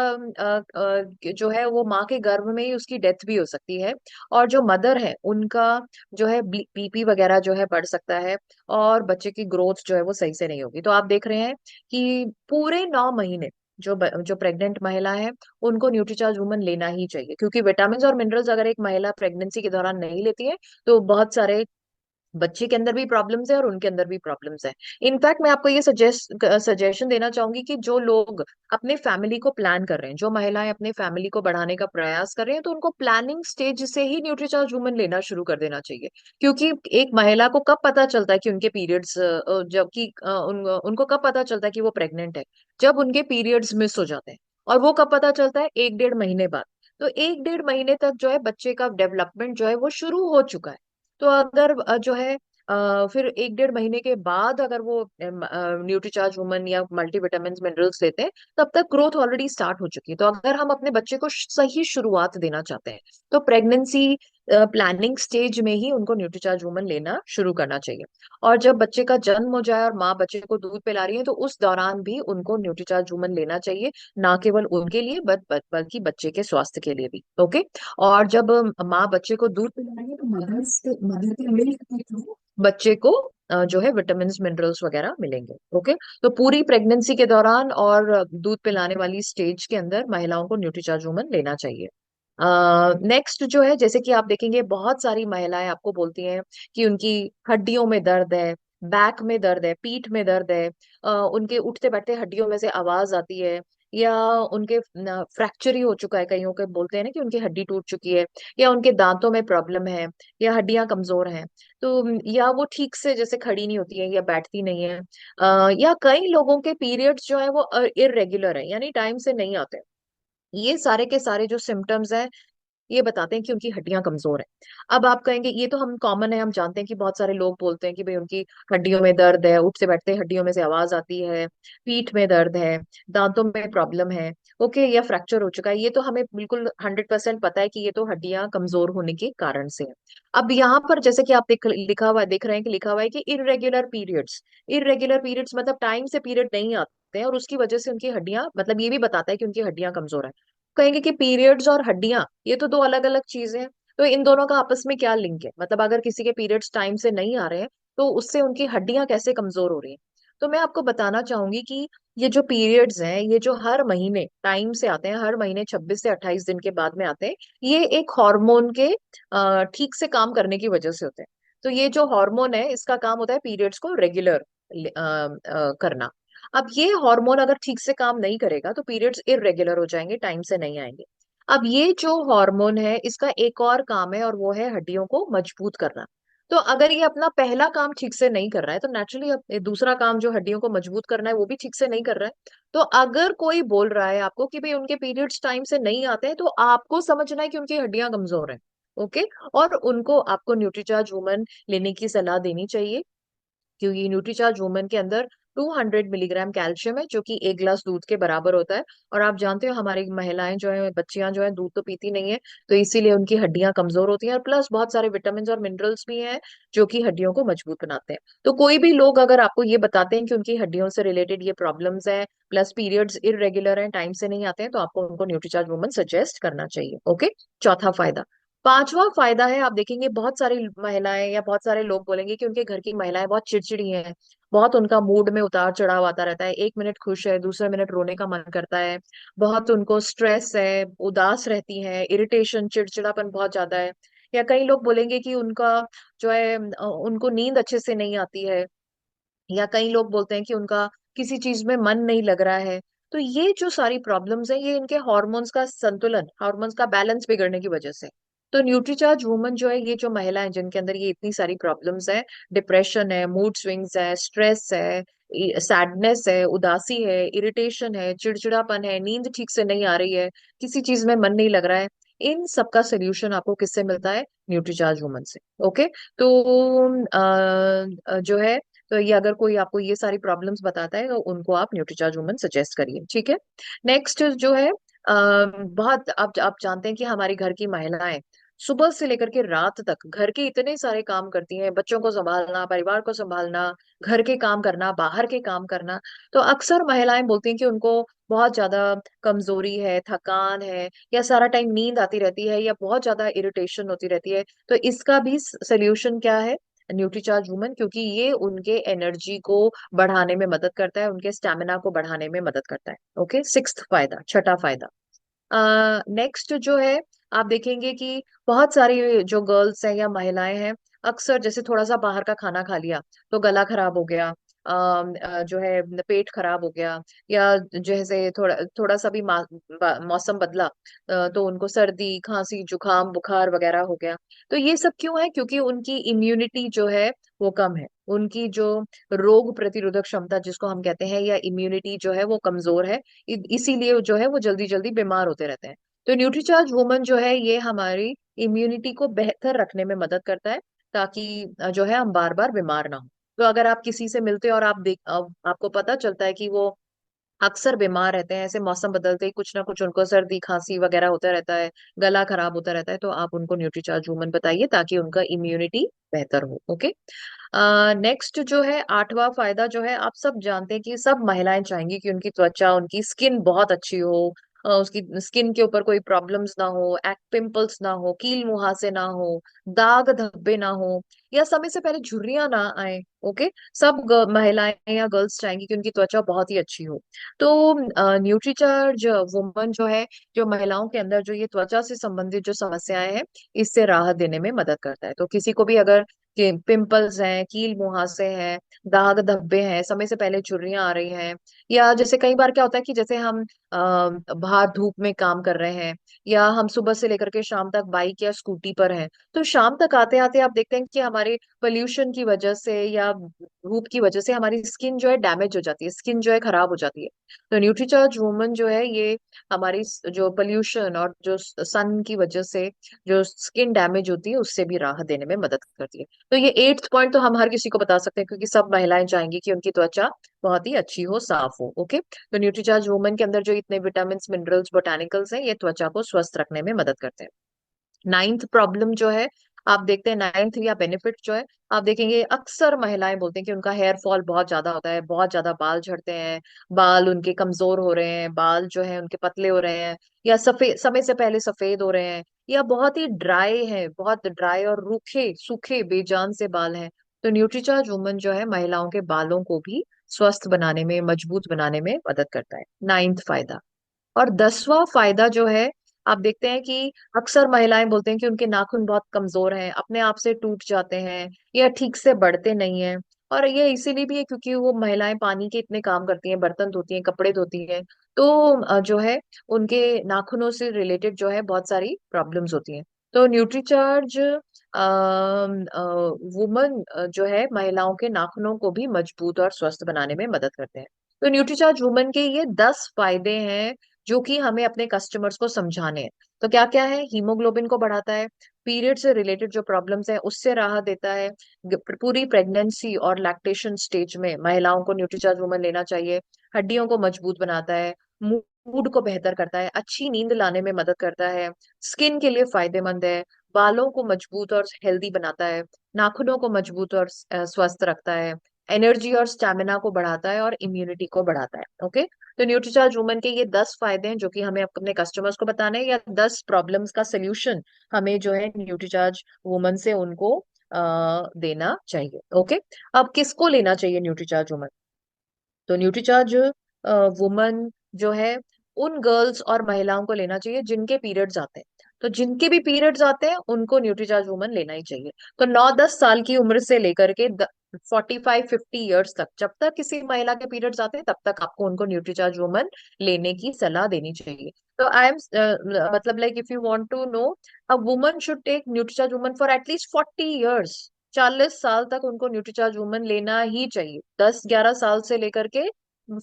जो है वो माँ के गर्भ में ही उसकी डेथ भी हो सकती है। और जो मदर है उनका जो है बीपी वगैरह जो है बढ़ सकता है, और बच्चे की ग्रोथ जो है वो सही से नहीं होगी। तो आप देख रहे हैं कि पूरे 9 महीने जो प्रेग्नेंट महिला है, उनको न्यूट्रीचार्ज वुमन लेना ही चाहिए, क्योंकि विटामिन और मिनरल्स अगर एक महिला प्रेगनेंसी के दौरान नहीं लेती है, तो बहुत सारे बच्चे के अंदर भी प्रॉब्लम्स है और उनके अंदर भी प्रॉब्लम्स है। इनफैक्ट मैं आपको ये सजेशन देना चाहूंगी कि जो लोग अपने फैमिली को प्लान कर रहे हैं, जो महिलाएं अपने फैमिली को बढ़ाने का प्रयास कर रहे हैं, तो उनको प्लानिंग स्टेज से ही न्यूट्रीचार्ज वुमन लेना शुरू कर देना चाहिए। क्योंकि एक महिला को कब पता चलता है कि उनके पीरियड्स, जबकि उनको कब पता चलता है कि वो प्रेग्नेंट है? जब उनके पीरियड्स मिस हो जाते हैं। और वो कब पता चलता है? 1-1.5 महीने बाद। तो 1-1.5 महीने तक जो है बच्चे का डेवलपमेंट जो है वो शुरू हो चुका है। तो अगर जो है फिर 1 डेढ़ महीने के बाद अगर वो न्यूट्रीचार्ज वुमन या मल्टीविटामिन मिनरल्स लेते हैं, तब तक ग्रोथ ऑलरेडी स्टार्ट हो चुकी है। तो अगर हम अपने बच्चे को सही शुरुआत देना चाहते हैं, तो प्रेगनेंसी प्लानिंग स्टेज में ही उनको न्यूट्रीचार्ज वुमन लेना शुरू करना चाहिए। और जब बच्चे का जन्म हो जाए और माँ बच्चे को दूध पिला रही है, तो उस दौरान भी उनको न्यूट्रीचार्ज वुमन लेना चाहिए, ना केवल उनके लिए बल्कि बच्चे के स्वास्थ्य के लिए भी। ओके। और जब माँ बच्चे को दूध पिला रही है, तो मदर के मिल्क के थ्रू बच्चे को जो है विटामिन मिनरल्स वगैरह मिलेंगे। ओके। तो पूरी प्रेगनेंसी के दौरान और दूध पिलाने वाली स्टेज के अंदर महिलाओं को न्यूट्रीचार्ज वुमन लेना चाहिए। नेक्स्ट जो है, जैसे कि आप देखेंगे बहुत सारी महिलाएं आपको बोलती हैं कि उनकी हड्डियों में दर्द है, बैक में दर्द है, पीठ में दर्द है, उनके उठते बैठते हड्डियों में से आवाज आती है, या उनके फ्रैक्चर ही हो चुका है, कईयों के बोलते हैं ना कि उनकी हड्डी टूट चुकी है, या उनके दांतों में प्रॉब्लम है, या हड्डियां कमजोर हैं। तो या वो ठीक से जैसे खड़ी नहीं होती है या बैठती नहीं है, या कई लोगों के पीरियड्स जो है वो इरेगुलर है, यानी टाइम से नहीं आते। ये सारे के सारे जो सिम्टम्स हैं, ये बताते हैं कि उनकी हड्डियां कमजोर है। अब आप कहेंगे ये तो हम कॉमन है, हम जानते हैं कि बहुत सारे लोग बोलते हैं कि भाई उनकी हड्डियों में दर्द है, उठते बैठते हड्डियों में से आवाज आती है, पीठ में दर्द है, दांतों में प्रॉब्लम है, ओके, या फ्रैक्चर हो चुका है। ये तो हमें बिल्कुल 100% पता है कि ये तो हड्डियां कमजोर होने के कारण से है। अब यहाँ पर जैसे कि आप लिखा हुआ देख रहे हैं कि लिखा हुआ है कि इरेगुलर पीरियड्स। इरेगुलर पीरियड्स मतलब टाइम से पीरियड नहीं आते हैं, और उसकी वजह से उनकी हड्डियां, मतलब ये भी बताता है कि उनकी हड्डियां कमजोर है। कहेंगे कि पीरियड्स और हड्डियां ये तो दो अलग अलग चीजें हैं, तो इन दोनों का आपस में क्या लिंक है? मतलब अगर किसी के पीरियड्स टाइम से नहीं आ रहे हैं, तो उससे उनकी हड्डियां कैसे कमजोर हो रही हैं? तो मैं आपको बताना चाहूंगी कि ये जो पीरियड्स हैं, ये जो हर महीने टाइम से आते हैं, हर महीने 26 से 28 दिन के बाद में आते हैं, ये एक हार्मोन के ठीक से काम करने की वजह से होते हैं। तो ये जो हार्मोन है, इसका काम होता है पीरियड्स को रेगुलर करना। अब ये हार्मोन अगर ठीक से काम नहीं करेगा, तो पीरियड्स इरेगुलर हो जाएंगे, टाइम से नहीं आएंगे। अब ये जो हार्मोन है, इसका एक और काम है, और वो है हड्डियों को मजबूत करना। तो अगर ये अपना पहला काम ठीक से नहीं कर रहा है, तो नेचुरली अब दूसरा काम जो हड्डियों को मजबूत करना है, वो भी ठीक से नहीं कर रहा है। तो अगर कोई बोल रहा है आपको कि भाई उनके पीरियड्स टाइम से नहीं आते हैं, तो आपको समझना है कि उनकी हड्डियां कमजोर हैं। ओके। और उनको आपको न्यूट्रीचार्ज वुमन लेने की सलाह देनी चाहिए, क्योंकि न्यूट्रीचार्ज वुमन के अंदर 200 मिलीग्राम कैल्शियम है, जो कि 1 ग्लास दूध के बराबर होता है। और आप जानते हो हमारी महिलाएं जो है, बच्चियां जो है, दूध तो पीती नहीं है, तो इसीलिए उनकी हड्डियां कमजोर होती हैं। और प्लस बहुत सारे विटामिन और मिनरल्स भी हैं, जो कि हड्डियों को मजबूत बनाते हैं। तो कोई भी लोग अगर आपको ये बताते हैं कि उनकी हड्डियों से रिलेटेड ये प्रॉब्लम्स है, प्लस पीरियड्स इरेगुलर हैं, टाइम से नहीं आते हैं, तो आपको उनको न्यूट्रीचार्ज वुमन सजेस्ट करना चाहिए। ओके। चौथा फायदा। पांचवा फायदा है, आप देखेंगे बहुत सारी महिलाएं या बहुत सारे लोग बोलेंगे कि उनके घर की महिलाएं बहुत चिड़चिड़ी हैं, बहुत उनका मूड में उतार चढ़ाव आता रहता है, 1 मिनट खुश है, दूसरे मिनट रोने का मन करता है, बहुत उनको स्ट्रेस है, उदास रहती हैं, इरिटेशन, चिड़चिड़ापन बहुत ज्यादा है। या कई लोग बोलेंगे कि उनका जो है उनको नींद अच्छे से नहीं आती है, या कई लोग बोलते हैं कि उनका किसी चीज में मन नहीं लग रहा है। तो ये जो सारी प्रॉब्लम्स है, ये इनके हॉर्मोन्स का संतुलन, हॉर्मोन्स का बैलेंस बिगड़ने की वजह से। तो न्यूट्रीचार्ज वुमन जो है, ये जो महिलाएं जिनके अंदर ये इतनी सारी प्रॉब्लम्स है, डिप्रेशन है, मूड स्विंग्स है, स्ट्रेस है, सैडनेस है, उदासी है, इरिटेशन है, चिड़चिड़ापन है, नींद ठीक से नहीं आ रही है, किसी चीज में मन नहीं लग रहा है, इन सबका सोल्यूशन आपको किससे मिलता है? न्यूट्रीचार्ज वुमन से। ओके। तो जो है, तो ये अगर कोई आपको ये सारी प्रॉब्लम्स बताता है, तो उनको आप न्यूट्रीचार्ज वुमन सजेस्ट करिए। ठीक है। नेक्स्ट जो है, बहुत आप जानते हैं कि हमारी घर की महिलाएं सुबह से लेकर के रात तक घर के इतने सारे काम करती हैं, बच्चों को संभालना, परिवार को संभालना, घर के काम करना, बाहर के काम करना। तो अक्सर महिलाएं बोलती हैं कि उनको बहुत ज्यादा कमजोरी है, थकान है, या सारा टाइम नींद आती रहती है, या बहुत ज्यादा इरिटेशन होती रहती है। तो इसका भी सोल्यूशन क्या है? न्यूट्रीचार्ज वुमन, क्योंकि ये उनके एनर्जी को बढ़ाने में मदद करता है, उनके स्टेमिना को बढ़ाने में मदद करता है। ओके। सिक्स्थ फायदा, छठा फायदा। नेक्स्ट जो है, आप देखेंगे कि बहुत सारी जो गर्ल्स हैं या महिलाएं हैं, अक्सर जैसे थोड़ा सा बाहर का खाना खा लिया, तो गला खराब हो गया, जो है पेट खराब हो गया, या जैसे थोड़ा थोड़ा सा भी मौसम बदला, तो उनको सर्दी, खांसी, जुकाम, बुखार वगैरह हो गया। तो ये सब क्यों है? क्योंकि उनकी इम्यूनिटी जो है वो कम है, उनकी जो रोग प्रतिरोधक क्षमता जिसको हम कहते हैं, या इम्यूनिटी जो है वो कमजोर है। इसीलिए जो है वो जल्दी जल्दी बीमार होते रहते हैं। तो न्यूट्रीचार्ज वुमन जो है, ये हमारी इम्यूनिटी को बेहतर रखने में मदद करता है, ताकि जो है हम बार बार बीमार ना हो। तो अगर आप किसी से मिलते हो और आपको पता चलता है कि वो अक्सर बीमार रहते हैं, ऐसे मौसम बदलते ही कुछ ना कुछ उनको सर्दी खांसी वगैरह होता रहता है, गला खराब होता रहता है, तो आप उनको न्यूट्रीचार्ज वूमन बताइए ताकि उनका इम्यूनिटी बेहतर हो। ओके। नेक्स्ट जो है आठवां फायदा जो है, आप सब जानते हैं कि सब महिलाएं चाहेंगी कि उनकी त्वचा, उनकी स्किन बहुत अच्छी हो, उसकी स्किन के ऊपर कोई प्रॉब्लम्स ना हो, एक् पिंपल्स ना हो, कील मुहासे ना हो, दाग धब्बे ना हो, या समय से पहले झुर्रियां ना आए। ओके। सब महिलाएं या गर्ल्स चाहेंगी कि उनकी त्वचा बहुत ही अच्छी हो। तो न्यूट्रीचार्ज वुमन जो है, जो महिलाओं के अंदर जो ये त्वचा से संबंधित जो समस्याएं हैं, इससे राहत देने में मदद करता है। तो किसी को भी अगर कि पिंपल्स हैं, कील मुहासे हैं, दाग धब्बे हैं, समय से पहले झुर्रियां आ रही हैं, या जैसे कई बार क्या होता है कि जैसे हम बाहर धूप में काम कर रहे हैं, या हम सुबह से लेकर के शाम तक बाइक या स्कूटी पर हैं, तो शाम तक आते आते आप देखते हैं कि हमारे पोल्यूशन की वजह से या धूप की वजह से हमारी स्किन जो है डैमेज हो जाती है, स्किन जो है खराब हो जाती है। तो न्यूट्रीचार्ज वुमन जो है ये हमारी जो पोल्यूशन और जो सन की वजह से जो स्किन डैमेज होती है उससे भी राहत देने में मदद करती है। तो ये एट्थ पॉइंट तो हम हर किसी को बता सकते हैं, क्योंकि सब महिलाएं चाहेंगी कि उनकी त्वचा बहुत ही अच्छी हो, साफ हो। ओके। तो न्यूट्रीचार्ज वुमन के अंदर जो इतने विटामिन मिनरल्स बोटानिकल्स हैं, ये त्वचा को स्वस्थ रखने में मदद करते हैं। नाइन्थ प्रॉब्लम जो है, आप देखते हैं नाइन्थ या बेनिफिट जो है, आप देखेंगे अक्सर महिलाएं बोलते हैं कि उनका हेयर फॉल बहुत ज्यादा होता है, बहुत ज्यादा बाल झड़ते हैं, बाल उनके कमजोर हो रहे हैं, बाल जो है उनके पतले हो रहे हैं, या सफेद, समय से पहले सफेद हो रहे हैं, या बहुत ही ड्राई है, बहुत ड्राई और रूखे सूखे बेजान से बाल हैं। तो न्यूट्रीचार्ज वुमन जो है महिलाओं के बालों को भी स्वस्थ बनाने में, मजबूत बनाने में मदद करता है। नाइन्थ फायदा। और 10वां फायदा जो है, आप देखते हैं कि अक्सर महिलाएं बोलते हैं कि उनके नाखून बहुत कमजोर हैं, अपने आप से टूट जाते हैं, या ठीक से बढ़ते नहीं हैं। और ये इसीलिए भी है क्योंकि वो महिलाएं पानी के इतने काम करती हैं, बर्तन धोती हैं, कपड़े धोती हैं, तो जो है उनके नाखूनों से रिलेटेड जो है बहुत सारी प्रॉब्लम्स होती हैं। तो न्यूट्रीचार्ज वुमन जो है महिलाओं के नाखूनों को भी मजबूत और स्वस्थ बनाने में मदद करते हैं। तो न्यूट्रीचार्ज वुमन के ये 10 फायदे हैं जो कि हमें अपने कस्टमर्स को समझाने हैं। तो क्या क्या है? हीमोग्लोबिन को बढ़ाता है, पीरियड से रिलेटेड जो प्रॉब्लम्स है उससे राहत देता है, पूरी प्रेगनेंसी और लैक्टेशन स्टेज में महिलाओं को न्यूट्रीचार्ज वुमन लेना चाहिए। हड्डियों को मजबूत बनाता है, मूड को बेहतर करता है, अच्छी नींद लाने में मदद करता है, स्किन के लिए फायदेमंद है, बालों को मजबूत और हेल्दी बनाता है, नाखूनों को मजबूत और स्वस्थ रखता है, एनर्जी और स्टेमिना को बढ़ाता है, और इम्यूनिटी को बढ़ाता है। ओके। तो न्यूट्रीचार्ज वुमन के ये 10 फायदे हैं जो कि हमें अपने कस्टमर्स को बताने हैं, या 10 प्रॉब्लम्स का सोल्यूशन हमें जो है न्यूट्रीचार्ज वुमन से उनको देना चाहिए। ओके। अब किसको लेना चाहिए न्यूट्रीचार्ज वुमन? तो न्यूट्रीचार्ज वुमन जो है उन गर्ल्स और महिलाओं को लेना चाहिए जिनके पीरियड्स आते हैं। तो जिनके भी पीरियड्स आते हैं उनको न्यूट्रीचार्ज वुमन लेना ही चाहिए। तो 9-10 साल की उम्र से लेकर के 45-50 ईयर्स तक, जब तक किसी महिला के पीरियड्स आते हैं तब तक आपको उनको न्यूट्रीचार्ज वुमन लेने की सलाह देनी चाहिए। तो आई एम मतलब like if you want to know, a woman should take Nutricharge woman for at least 40 years. 40 साल तक उनको न्यूट्रीचार्ज वुमन लेना ही चाहिए। 10-11 साल से लेकर के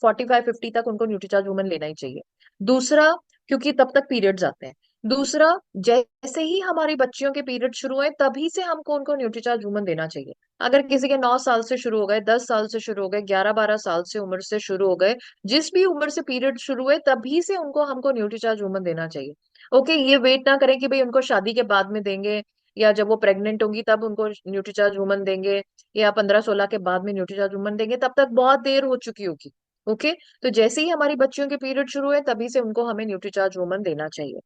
45-50 तक उनको न्यूट्रीचार्ज वुमन लेना ही चाहिए। दूसरा, क्योंकि तब तक पीरियड्स आते हैं। दूसरा, जैसे ही हमारी बच्चियों के पीरियड शुरू हुए तभी से हमको उनको न्यूट्रीचार्ज वुमन देना चाहिए। अगर किसी के 9 साल से शुरू हो गए, 10 साल से शुरू हो गए, 11-12 साल से उम्र से शुरू हो गए, जिस भी उम्र से पीरियड शुरू हुए तभी से उनको हमको न्यूट्रीचार्ज वुमन देना चाहिए। ओके। ये वेट ना करें कि भाई उनको शादी के बाद में देंगे, या जब वो प्रेग्नेंट होंगी तब उनको न्यूट्रीचार्ज वुमन देंगे, या 15-16 के बाद में न्यूट्रीचार्ज वुमन देंगे, तब तक बहुत देर हो चुकी होगी। ओके। तो जैसे ही हमारी बच्चियों के पीरियड शुरू हुए तभी से उनको हमें न्यूट्रीचार्ज वुमन देना चाहिए।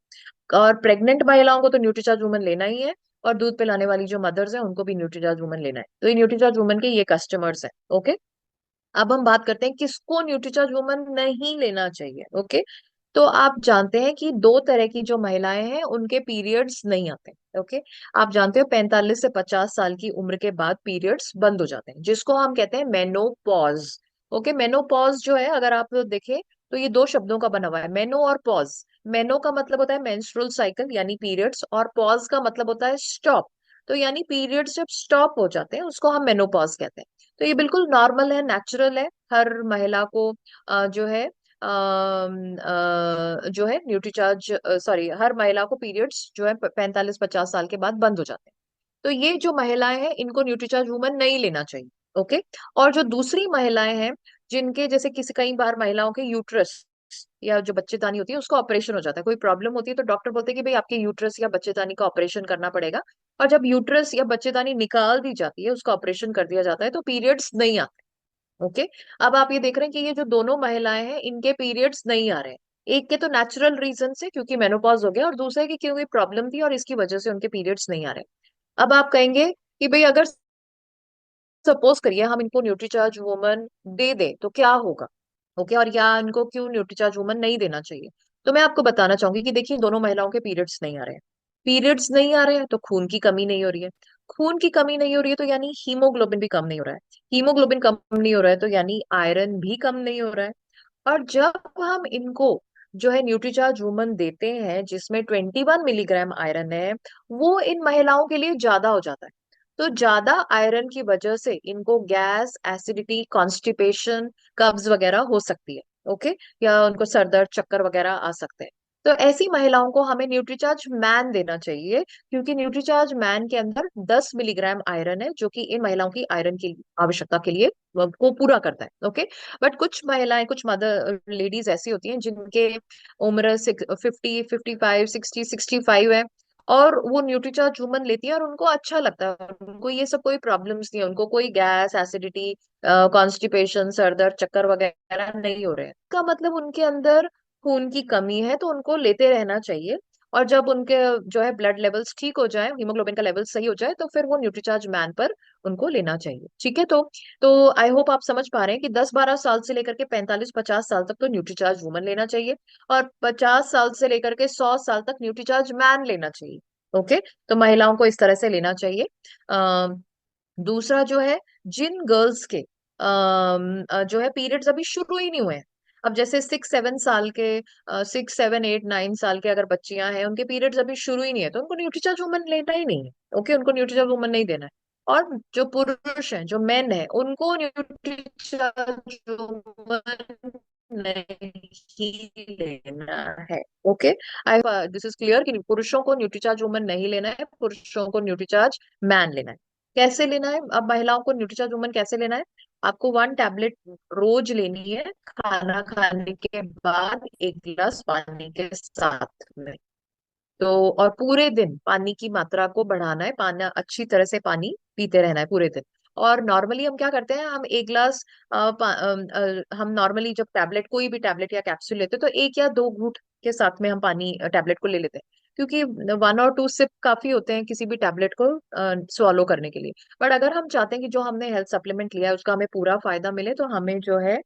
और प्रेग्नेंट महिलाओं को तो न्यूट्रीचार्ज वुमन लेना ही है, और दूध पिलाने वाली जो मदर्स हैं उनको भी न्यूट्रीचार्ज वुमन लेना है। तो ये न्यूट्रीचार्ज वुमन के ये कस्टमर्स हैं। ओके। अब हम बात करते हैं किसको न्यूट्रीचार्ज वुमन नहीं लेना चाहिए। ओके। तो आप जानते हैं कि 2 तरह की जो महिलाएं हैं उनके पीरियड्स नहीं आते। ओके। आप जानते हो 45 से 50 साल की उम्र के बाद पीरियड्स बंद हो जाते हैं, जिसको हम कहते हैं मेनोपॉज। ओके। मेनोपॉज जो है, अगर आप देखें तो ये 2 शब्दों का बना हुआ है, मेनो और पॉज। मेनो का मतलब होता है मेंस्ट्रुअल साइकिल यानी पीरियड्स, और पॉज का मतलब होता है स्टॉप। तो यानी पीरियड्स जब स्टॉप हो जाते हैं उसको हम मेनोपॉज कहते हैं। तो ये बिल्कुल नॉर्मल है, नेचुरल है, हर महिला को जो है जो है न्यूट्रीचार्ज, सॉरी, हर महिला को पीरियड्स जो है 45-50 साल के बाद बंद हो जाते हैं। तो ये जो महिलाएं हैं इनको न्यूट्रीचार्ज वुमन नहीं लेना चाहिए। ओके। और जो दूसरी महिलाएं हैं जिनके जैसे किसी कई बार महिलाओं के यूट्रस या जो बच्चेदानी होती है उसका ऑपरेशन हो जाता है, कोई प्रॉब्लम होती है तो डॉक्टर बोलते हैं कि भाई आपके यूट्रस या बच्चेदानी का ऑपरेशन करना पड़ेगा। और जब यूट्रस या बच्चेदानी निकाल दी जाती है, उसका ऑपरेशन कर दिया जाता है, तो पीरियड्स नहीं आते। ओके। अब आप ये देख रहे हैं कि ये जो दोनों महिलाएं हैं इनके पीरियड्स नहीं आ रहे हैं। एक के तो नेचुरल रीजन से क्योंकि मेनोपॉज हो गया, और दूसरे की क्योंकि प्रॉब्लम थी और इसकी वजह से उनके पीरियड्स नहीं आ रहे। अब आप कहेंगे कि भाई अगर सपोज करिए हम इनको न्यूट्रीचार्ज वुमन दे दें तो क्या होगा। ओके। और या इनको क्यों न्यूट्रीचार्ज वुमन नहीं देना चाहिए। तो मैं आपको बताना चाहूंगी कि देखिए दोनों महिलाओं के पीरियड्स नहीं आ रहे हैं। पीरियड्स नहीं आ रहे हैं तो खून की कमी नहीं हो रही है। खून की कमी नहीं हो रही है तो यानी हीमोग्लोबिन भी कम नहीं हो रहा है। हीमोग्लोबिन कम नहीं हो रहा है तो यानी आयरन भी कम नहीं हो रहा है। और जब हम इनको जो है न्यूट्रीचार्ज वुमन देते हैं जिसमें 21 मिलीग्राम आयरन है, वो इन महिलाओं के लिए ज्यादा हो जाता है। तो ज्यादा आयरन की वजह से इनको गैस, एसिडिटी, कॉन्स्टिपेशन, कब्ज वगैरह हो सकती है। ओके। या उनको सर दर्द, चक्कर वगैरह आ सकते हैं। तो ऐसी महिलाओं को हमें न्यूट्रीचार्ज मैन देना चाहिए, क्योंकि न्यूट्रीचार्ज मैन के अंदर 10 मिलीग्राम आयरन है जो कि इन महिलाओं की आयरन की आवश्यकता के लिए को पूरा करता है। ओके। बट कुछ महिलाएं, कुछ मदर लेडीज ऐसी होती हैं जिनके उम्र 50, 55, 60, 65 है, और वो न्यूट्रीचार्ज वुमन लेती है और उनको अच्छा लगता है, उनको ये सब कोई प्रॉब्लम्स नहीं है, उनको कोई गैस, एसिडिटी, कॉन्स्टिपेशन, सर दर्द, चक्कर वगैरह नहीं हो रहे हैं। का मतलब उनके अंदर खून की कमी है, तो उनको लेते रहना चाहिए। और जब उनके जो है ब्लड लेवल्स ठीक हो जाए, हीमोग्लोबिन का लेवल सही हो जाए, तो फिर वो न्यूट्रीचार्ज मैन पर उनको लेना चाहिए। ठीक है। तो आई होप आप समझ पा रहे हैं कि 10-12 साल से लेकर के 45-50 साल तक तो न्यूट्रीचार्ज वुमन लेना चाहिए, और 50 साल से लेकर के 100 साल तक न्यूट्रीचार्ज मैन लेना चाहिए। ओके। तो महिलाओं को इस तरह से लेना चाहिए। दूसरा जो है, जिन गर्ल्स के जो है पीरियड्स अभी शुरू ही नहीं हुए हैं, अब जैसे 6-7 साल के, 6-7-8-9 साल के अगर बच्चियां हैं उनके पीरियड्स अभी शुरू ही नहीं है, तो उनको न्यूट्रीचार्ज वुमन लेना ही नहीं है। ओके। उनको न्यूट्रीचार्ज वुमन नहीं देना है। और जो पुरुष हैं, जो मेन है, उनको न्यूट्रीचार्ज वुमन नहीं लेना है। Okay. I this is clear कि पुरुषों को न्यूट्रीचार्ज वुमन नहीं लेना है, पुरुषों को न्यूट्रीचार्ज मैन लेना है। कैसे लेना है अब महिलाओं को न्यूट्रीचार्ज वुमन कैसे लेना है? आपको 1 टैबलेट रोज लेनी है, खाना खाने के बाद 1 गिलास पानी के साथ में। तो और पूरे दिन पानी की मात्रा को बढ़ाना है, पानी अच्छी तरह से पानी पीते रहना है पूरे दिन। और नॉर्मली हम क्या करते हैं, हम 1 गिलास हम नॉर्मली जब टैबलेट, कोई भी टैबलेट या कैप्सूल लेते हैं तो 1 या 2 घूंट के साथ में हम पानी टैबलेट को ले लेते हैं, क्योंकि 1 और 2 सिप काफी होते हैं किसी भी टैबलेट को स्वालो करने के लिए। बट अगर हम चाहते हैं कि जो हमने हेल्थ सप्लीमेंट लिया है उसका हमें पूरा फायदा मिले, तो हमें जो है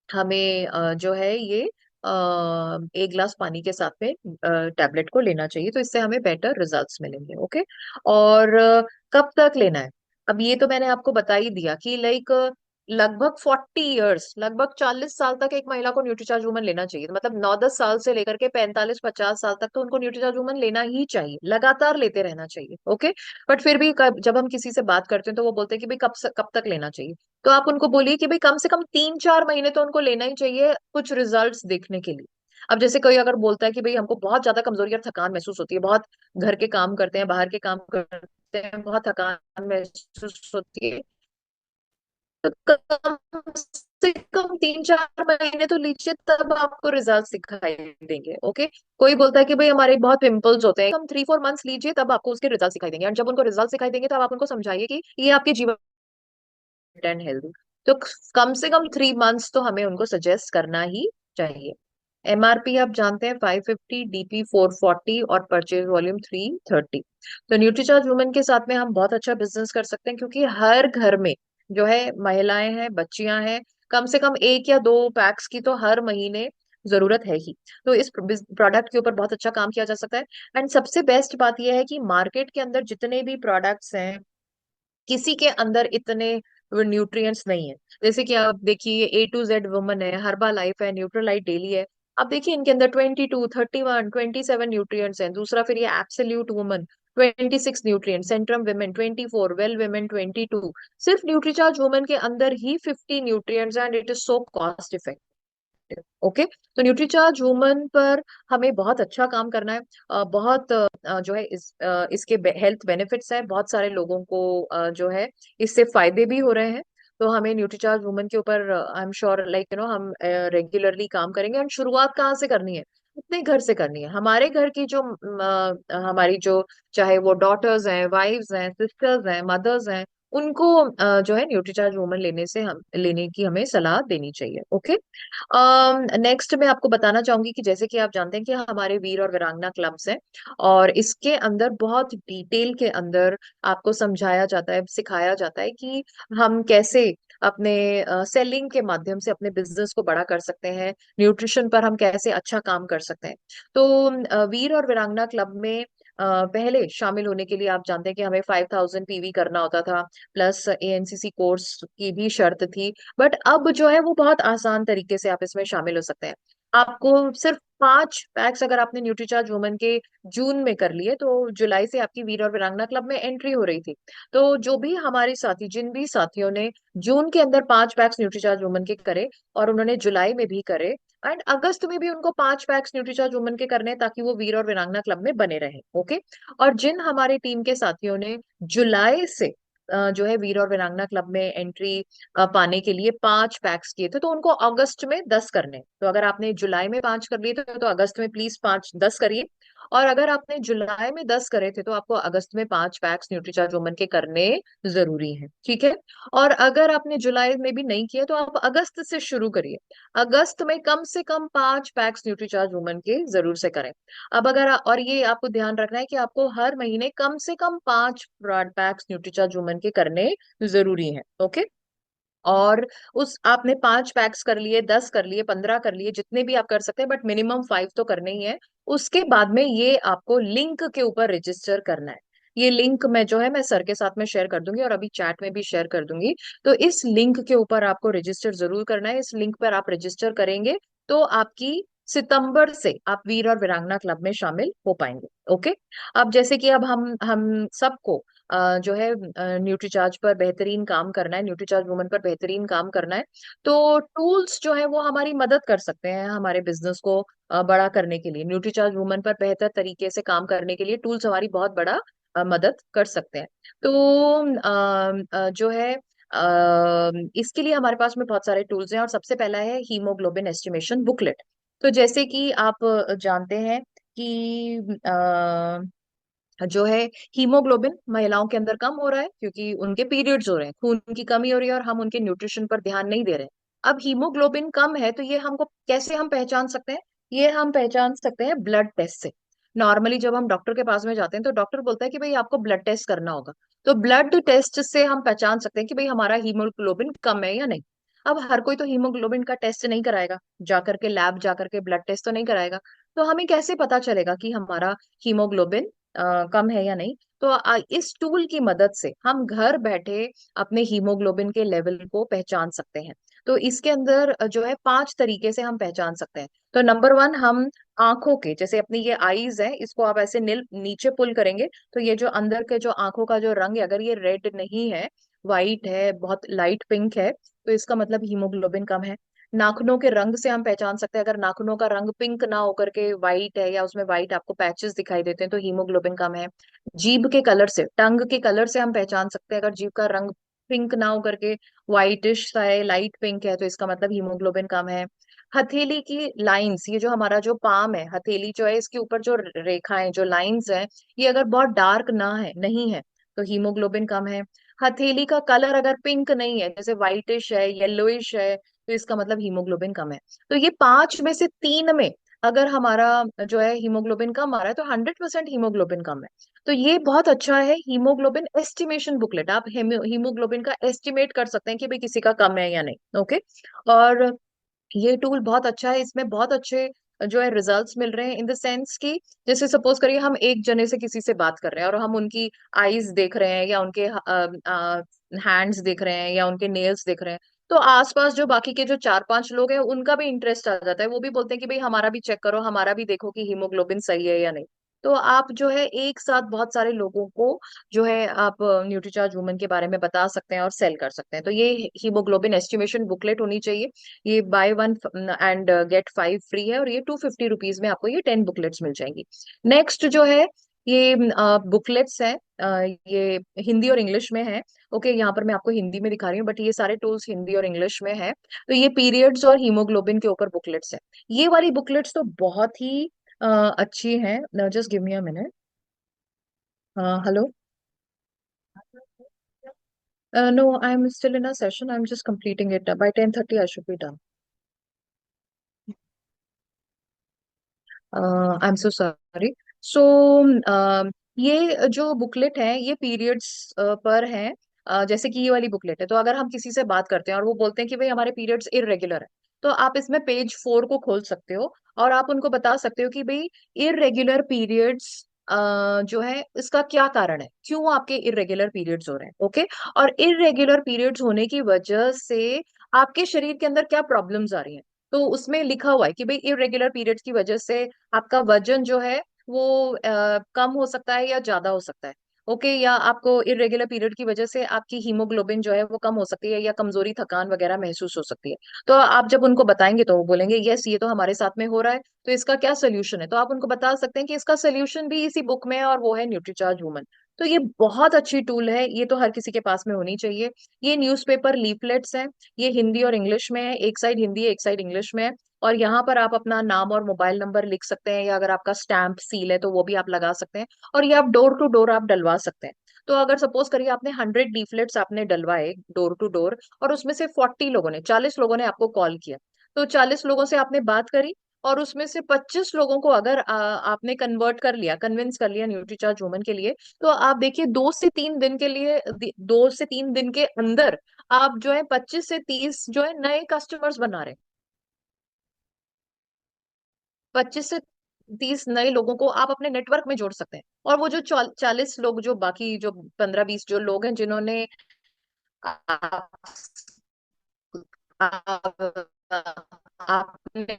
हमें जो है ये 1 गिलास पानी के साथ में टैबलेट को लेना चाहिए, तो इससे हमें बेटर रिजल्ट्स मिलेंगे। ओके। और कब तक लेना है? अब ये तो मैंने आपको बता ही दिया कि लाइक लगभग 40 इयर्स, लगभग 40 साल तक एक महिला को न्यूट्रीचार्ज वुमन लेना चाहिए। तो मतलब 9-10 साल से लेकर के 45-50 साल तक तो उनको न्यूट्रीचार्ज वुमन लेना ही चाहिए, लगातार लेते रहना चाहिए। ओके। बट फिर भी जब हम किसी से बात करते हैं तो वो बोलते हैं कि भाई कब तक लेना चाहिए। तो आप उनको बोलिए कि भाई कम से कम 3-4 महीने तो उनको लेना ही चाहिए कुछ रिजल्ट्स देखने के लिए। अब जैसे कोई अगर बोलता है कि भाई हमको बहुत ज्यादा कमजोरी और थकान महसूस होती है, बहुत घर के काम करते हैं, बाहर के काम करते हैं, बहुत थकान महसूस होती है, तो कम से कम 3-4 महीने तो लीजिए, तब आपको रिजल्ट दिखाई देंगे। ओके। कोई बोलता है कि भाई हमारे बहुत पिंपल्स होते हैं, हम 3-4 मंथ्स लीजिए तब आपको उसके रिजल्ट दिखाई देंगे। और जब उनको रिजल्ट दिखाई देंगे तब आप उनको समझाइए कि ये आपके जीवन एंड हेल्दी। तो कम से कम 3 मंथ्स तो हमें उनको सजेस्ट करना ही चाहिए। एमआरपी आप जानते हैं 550, डीपी 440 और परचेज वॉल्यूम 330। तो न्यूट्रीचार्ज वुमेन के साथ में हम बहुत अच्छा बिजनेस कर सकते हैं, क्योंकि हर घर में जो है महिलाएं हैं, बच्चियां हैं, कम से कम 1 या 2 पैक्स की तो हर महीने जरूरत है ही। तो इस प्रोडक्ट के ऊपर बहुत अच्छा काम किया जा सकता है। एंड सबसे बेस्ट बात यह है कि मार्केट के अंदर जितने भी प्रोडक्ट्स हैं, किसी के अंदर इतने न्यूट्रिएंट्स नहीं है। जैसे कि आप देखिए A to Z वुमन है, हर्बा लाइफ है, न्यूट्रलाइट डेली है। आप देखिए इनके अंदर 22, 31, 27 न्यूट्रिएंट्स हैं। दूसरा फिर ये absolute woman 26 nutrient, Centrum women 24, well women 22। सिर्फ न्यूट्रीचार्ज वुमन के अंदर ही 50 nutrients, and it is so cost effective. Effective. Okay, तो न्यूट्रीचार्ज वुमन पर हमें बहुत अच्छा काम करना है। बहुत जो है इसके हेल्थ बेनिफिट्स हैं, बहुत सारे लोगों को जो है इससे फायदे भी हो रहे हैं। तो हमें न्यूट्रीचार्ज वुमन के ऊपर आई एम श्योर लाइक हम रेगुलरली काम करेंगे। और शुरुआत कहाँ से करनी है? अपने घर से करनी है। हमारे घर की जो हमारी जो चाहे वो डॉटर्स हैं, वाइफ्स हैं, सिस्टर्स हैं, मदर्स हैं, उनको जो है न्यूट्रीचार्ज वुमन लेने की हमें सलाह देनी चाहिए। ओके, नेक्स्ट मैं आपको बताना चाहूंगी कि जैसे कि आप जानते हैं कि हमारे वीर और वीरांगना क्लब्स हैं, और इसके अंदर बहुत डिटेल के अंदर आपको समझाया जाता है, सिखाया जाता है कि हम कैसे अपने सेलिंग के माध्यम से अपने बिजनेस को बड़ा कर सकते हैं, न्यूट्रिशन पर हम कैसे अच्छा काम कर सकते हैं। तो वीर और वीरांगना क्लब में पहले शामिल होने के लिए आप जानते हैं कि हमें 5000 PV करना होता था, प्लस ANCC कोर्स की भी शर्त थी। बट अब जो है वो बहुत आसान तरीके से आप इसमें शामिल हो सकते हैं। आपको सिर्फ 5 पैक्स अगर आपने न्यूट्रीचार्ज वुमन के जून में कर लिए, तो जुलाई से आपकी वीर और वीरांगना क्लब में एंट्री हो रही थी। तो जो भी हमारे साथी, जिन भी साथियों ने जून के अंदर 5 पैक्स न्यूट्रीचार्ज वुमन के करे, और उन्होंने जुलाई में भी करे, एंड अगस्त में भी उनको 5 पैक्स न्यूट्रीचार्ज वुमन के करने हैं, ताकि वो वीर और वीरांगना क्लब में बने रहे। ओके, और जिन हमारे टीम के साथियों ने जुलाई से जो है वीर और वीरांगना क्लब में एंट्री पाने के लिए 5 पैक्स किए थे, तो उनको अगस्त में 10 करने हैं। तो अगर आपने जुलाई में 5 कर लिए थे, तो अगस्त में प्लीज 5 10 करिए। और अगर आपने जुलाई में 10 करे थे, तो आपको अगस्त में 5 पैक्स न्यूट्रीचार्ज वुमन के करने जरूरी है। ठीक है, और अगर आपने जुलाई में भी नहीं किया, तो आप अगस्त से शुरू करिए। अगस्त में कम से कम 5 पैक्स न्यूट्रीचार्ज वुमन के जरूर से करें। अब अगर और ये आपको ध्यान रखना है कि आपको हर महीने कम से कम 5 पैक्स न्यूट्रीचार्ज वुमन के करने जरूरी है। ओके, और उस आपने 5 पैक्स कर लिए, 10 कर लिए, 15 कर लिए, जितने भी आप कर सकते हैं, बट मिनिमम 5 तो करने ही है। उसके बाद में ये आपको लिंक के ऊपर रजिस्टर करना है। ये लिंक मैं जो है मैं सर के साथ में शेयर कर दूंगी, और अभी चैट में भी शेयर कर दूंगी। तो इस लिंक के ऊपर आपको रजिस्टर जरूर करना है। इस लिंक पर आप रजिस्टर करेंगे, तो आपकी सितंबर से आप वीर और वीरांगना क्लब में शामिल हो पाएंगे। ओके, अब जैसे कि अब हम सबको जो है न्यूट्रीचार्ज पर बेहतरीन काम करना है, न्यूट्रीचार्ज वुमन पर बेहतरीन काम करना है। तो टूल्स जो है वो हमारी मदद कर सकते हैं हमारे बिजनेस को बड़ा करने के लिए। न्यूट्रीचार्ज वुमन पर बेहतर तरीके से काम करने के लिए टूल्स हमारी बहुत बड़ा मदद कर सकते हैं। तो जो है इसके लिए हमारे पास में बहुत सारे टूल्स हैं, और सबसे पहला है हीमोग्लोबिन एस्टिमेशन बुकलेट। तो जैसे कि आप जानते हैं कि जो है हीमोग्लोबिन महिलाओं के अंदर कम हो रहा है, क्योंकि उनके पीरियड्स हो रहे हैं, खून की कमी हो रही है, और हम उनके न्यूट्रिशन पर ध्यान नहीं दे रहे हैं। अब हीमोग्लोबिन कम है, तो ये हमको कैसे हम पहचान सकते हैं? ये हम पहचान सकते हैं ब्लड टेस्ट से। नॉर्मली जब हम डॉक्टर के पास में जाते हैं, तो डॉक्टर बोलता है कि भाई आपको ब्लड टेस्ट करना होगा। तो ब्लड टेस्ट से हम पहचान सकते हैं कि भाई हमारा हीमोग्लोबिन कम है या नहीं। अब हर कोई तो हीमोग्लोबिन का टेस्ट नहीं कराएगा, जाकर के लैब जाकर के ब्लड टेस्ट तो नहीं कराएगा। तो हमें कैसे पता चलेगा कि हमारा हीमोग्लोबिन कम है या नहीं? तो इस टूल की मदद से हम घर बैठे अपने हीमोग्लोबिन के लेवल को पहचान सकते हैं। तो इसके अंदर जो है 5 तरीके से हम पहचान सकते हैं। तो नंबर 1, हम आंखों के, जैसे अपनी ये आईज है, इसको आप ऐसे नीचे पुल करेंगे, तो ये जो अंदर के जो आंखों का जो रंग है, अगर ये रेड नहीं है, वाइट है, बहुत लाइट पिंक है, तो इसका मतलब हीमोग्लोबिन कम है। नाखूनों के रंग से हम पहचान सकते हैं, अगर नाखूनों का रंग पिंक ना होकर के व्हाइट है, या उसमें व्हाइट आपको पैचेस दिखाई देते हैं, तो हीमोग्लोबिन कम है। जीभ के कलर से, टंग के कलर से हम पहचान सकते हैं, अगर जीभ का रंग पिंक ना होकर के व्हाइटिश सा है, लाइट पिंक है, तो इसका मतलब हीमोग्लोबिन कम है। हथेली की लाइंस, ये जो हमारा जो पाम है, हथेली जो है, इसके ऊपर जो रेखाएं, जो लाइंस हैं, ये अगर बहुत डार्क ना है, नहीं है, तो हीमोग्लोबिन कम है। हथेली का कलर अगर पिंक नहीं है, जैसे व्हाइटिश है, येलोइश है, तो इसका मतलब हीमोग्लोबिन कम है। तो ये 5 में से 3 में अगर हमारा जो है हीमोग्लोबिन कम आ रहा है, तो 100% हीमोग्लोबिन कम है। तो ये बहुत अच्छा है हीमोग्लोबिन एस्टिमेशन बुकलेट। आप हीमोग्लोबिन का एस्टिमेट कर सकते हैं कि भाई किसी का कम है या नहीं। ओके, और ये टूल बहुत अच्छा है, इसमें बहुत अच्छे जो है रिजल्ट्स मिल रहे हैं, इन द सेंस कि जैसे सपोज करिए हम एक जने से किसी से बात कर रहे हैं, और हम उनकी आईज देख रहे हैं, या उनके हैंड्स देख रहे हैं, या उनके नेल्स देख रहे हैं, तो आसपास जो बाकी के जो 4 5 लोग हैं, उनका भी इंटरेस्ट आ जाता है, वो भी बोलते हैं कि भाई हमारा भी चेक करो, हमारा भी देखो कि हीमोग्लोबिन सही है या नहीं। तो आप जो है एक साथ बहुत सारे लोगों को जो है आप न्यूट्रीचार्ज वुमन के बारे में बता सकते हैं और सेल कर सकते हैं। तो ये हीमोग्लोबिन एस्टिमेशन बुकलेट होनी चाहिए। ये by one and get five free है, और ये ₹250 में आपको ये 10 बुकलेट्स मिल जाएंगी। नेक्स्ट जो है, ये बुकलेट्स हैं, ये हिंदी और इंग्लिश में है। ओके, यहाँ पर मैं आपको हिंदी में दिखा रही हूँ, बट ये सारे टूल्स हिंदी और इंग्लिश में है। तो ये पीरियड्स और हीमोग्लोबिन के ऊपर बुकलेट्स है। ये वाली बुकलेट्स तो बहुत ही अच्छी हैं। Just give me a minute. Hello. No, I am still in a session, I am just completing it, by 10:30 I should be done. I am so sorry. So ये जो बुकलेट है ये पीरियड्स पर है। जैसे कि ये वाली बुकलेट है, तो अगर हम किसी से बात करते हैं और वो बोलते हैं कि भाई हमारे पीरियड्स इरेगुलर है, तो आप इसमें पेज 4 को खोल सकते हो और आप उनको बता सकते हो कि भाई इरेगुलर पीरियड्स जो है इसका क्या कारण है, क्यों आपके इरेगुलर पीरियड्स हो रहे हैं। ओके। और इरेगुलर पीरियड्स होने की वजह से आपके शरीर के अंदर क्या प्रॉब्लम्स आ रही हैं। तो उसमें लिखा हुआ है कि भाई इरेगुलर पीरियड्स की वजह से आपका वजन जो है वो कम हो सकता है या ज्यादा हो सकता है। ओके, या आपको इरेगुलर पीरियड की वजह से आपकी हीमोग्लोबिन जो है वो कम हो सकती है, या कमजोरी थकान वगैरह महसूस हो सकती है। तो आप जब उनको बताएंगे तो वो बोलेंगे यस, ये तो हमारे साथ में हो रहा है, तो इसका क्या सोल्यूशन है। तो आप उनको बता सकते हैं कि इसका सोल्यूशन भी इसी बुक में है, और वो है न्यूट्रीचार्ज वुमन। तो ये बहुत अच्छी टूल है, ये तो हर किसी के पास में होनी चाहिए। ये न्यूज़पेपर लीफलेट्स हैं। ये हिंदी और इंग्लिश में है, एक साइड हिंदी है एक साइड इंग्लिश में है। और यहाँ पर आप अपना नाम और मोबाइल नंबर लिख सकते हैं, या अगर आपका स्टैंप सील है तो वो भी आप लगा सकते हैं। और ये आप डोर टू डोर आप डलवा सकते हैं। तो अगर सपोज करिए आपने 100 लीफलेट्स आपने डलवाए डोर टू डोर, और उसमें से 40 लोगों ने आपको कॉल किया, तो 40 लोगों से आपने बात करी, और उसमें से 25 लोगों को अगर आपने कन्वर्ट कर लिया, कन्विंस कर लिया न्यूट्रीचार्ज वुमन के लिए, तो आप देखिए 2 से 3 दिन के लिए, 2 से 3 दिन के अंदर आप जो है 25 से 30 जो है नए कस्टमर्स बना रहे हैं। 25 से 30 नए लोगों को आप अपने नेटवर्क में जोड़ सकते हैं। और वो जो 40 लोग, जो बाकी जो 15-20 जो लोग हैं जिन्होंने आप, आपने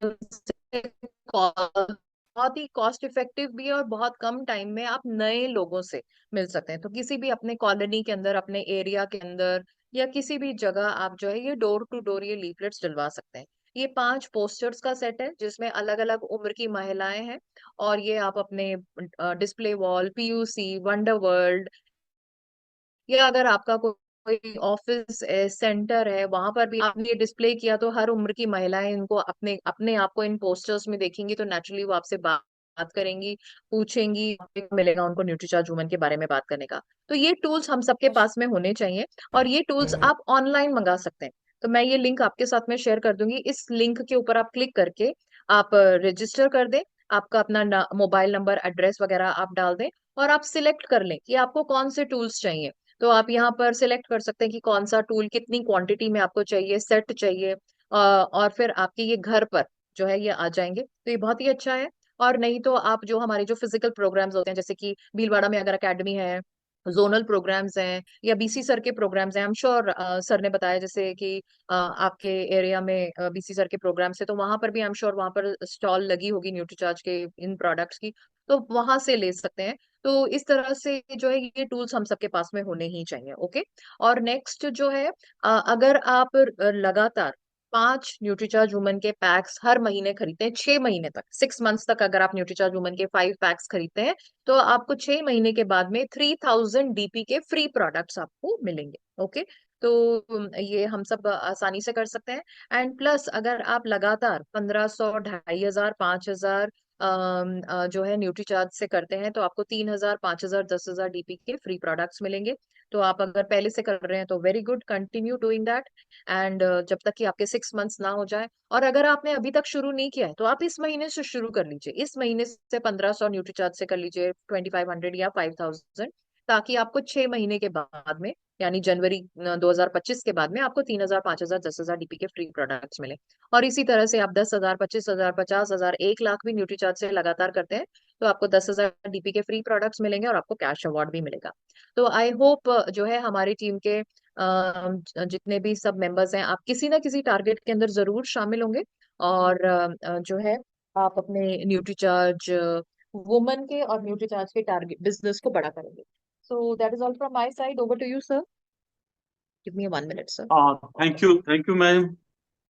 उनसे कॉल, बहुत ही कॉस्ट इफेक्टिव भी है, और बहुत कम टाइम में आप नए लोगों से मिल सकते हैं। तो किसी भी अपने कॉलोनी के अंदर, अपने एरिया के अंदर, या किसी भी जगह आप जो है ये डोर टू डोर ये लीफलेट्स डलवा सकते हैं। ये 5 पोस्टर्स का सेट है जिसमें अलग अलग उम्र की महिलाएं हैं। और ये आप अपने display wall, PUC, wonder world, या अगर आपका कोई ऑफिस सेंटर है वहां पर भी आपने ये डिस्प्ले किया, तो हर उम्र की महिलाएं इनको अपने अपने आप को इन पोस्टर्स में देखेंगी, तो नेचुरली वो आपसे बात करेंगी, पूछेंगी, मिलेगा उनको न्यूट्रीचार्ज वुमन के बारे में बात करने का। तो ये टूल्स हम सबके पास में होने चाहिए, और ये टूल्स आप ऑनलाइन मंगा सकते हैं। तो मैं ये लिंक आपके साथ में शेयर कर दूंगी, इस लिंक के ऊपर आप क्लिक करके आप रजिस्टर कर दें। आपका अपना मोबाइल नंबर, एड्रेस वगैरह आप डाल दें, और आप सिलेक्ट कर लें कि आपको कौन से टूल्स चाहिए। तो आप यहाँ पर सिलेक्ट कर सकते हैं कि कौन सा टूल कितनी क्वांटिटी में आपको चाहिए, सेट चाहिए, और फिर आपके ये घर पर जो है ये आ जाएंगे, तो ये बहुत ही अच्छा है। और नहीं तो आप जो हमारे जो फिजिकल प्रोग्राम्स होते हैं, जैसे कि भीलवाड़ा में अगर एकेडमी है, जोनल प्रोग्राम्स हैं, या बीसी सर के प्रोग्राम्स हैं, आई एम श्योर सर ने बताया जैसे कि आपके एरिया में बीसी सर के प्रोग्राम्स है, तो वहां पर भी आई एम श्योर वहां पर स्टॉल लगी होगी न्यूट्रीचार्ज के इन प्रोडक्ट्स की, तो वहां से ले सकते हैं। तो इस तरह से जो है ये टूल्स हम सबके पास में होने ही चाहिए। ओके। और नेक्स्ट जो है, अगर आप लगातार 5 न्यूट्रीचार्ज वुमन के पैक्स हर महीने खरीदते हैं, 6 महीने तक, 6 मंथ्स तक अगर आप न्यूट्रीचार्ज वुमन के 5 पैक्स खरीदते हैं, तो आपको 6 महीने के बाद में 3000 डीपी के फ्री प्रोडक्ट्स आपको मिलेंगे। ओके। तो ये हम सब आसानी से कर सकते हैं। एंड प्लस अगर आप लगातार 1500, 2500, 5000 जो है न्यूट्रीचार्ज से करते हैं, तो आपको 3000, 5000, 10,000 डीपी के फ्री प्रोडक्ट्स मिलेंगे। तो आप अगर पहले से कर रहे हैं तो very good, continue doing that. And जब तक कि आपके 6 मंथ्स ना हो जाए, और अगर आपने अभी तक शुरू नहीं किया है तो आप इस महीने से शुरू कर लीजिए, इस महीने से 1500 न्यूट्रीचार्ज से कर लीजिए, 2500 या 5000, ताकि आपको 6 महीने के बाद में, यानी जनवरी 2025 के बाद में आपको 3000, 5000, 10,000 डीपी के फ्री प्रोडक्ट्स मिले। और इसी तरह से आप 10,000, 25,000, 50,000, 1 लाख भी न्यूट्रीचार्ज से लगातार करते हैं, तो आपको 10,000 डीपी के फ्री प्रोडक्ट्स मिलेंगे, और आपको कैश अवार्ड भी मिलेगा। तो आई होप जो है हमारी टीम के जितने भी सब मेंबर्स हैं, आप किसी ना किसी टारगेट के अंदर जरूर शामिल होंगे, और जो है आप अपने न्यूट्रीचार्ज वुमेन के और न्यूट्रीचार्ज के टारगेट बिजनेस को बड़ा करेंगे. So that is all from my side. Over to you sir. Give me 1 minute, sir. Thank you ma'am.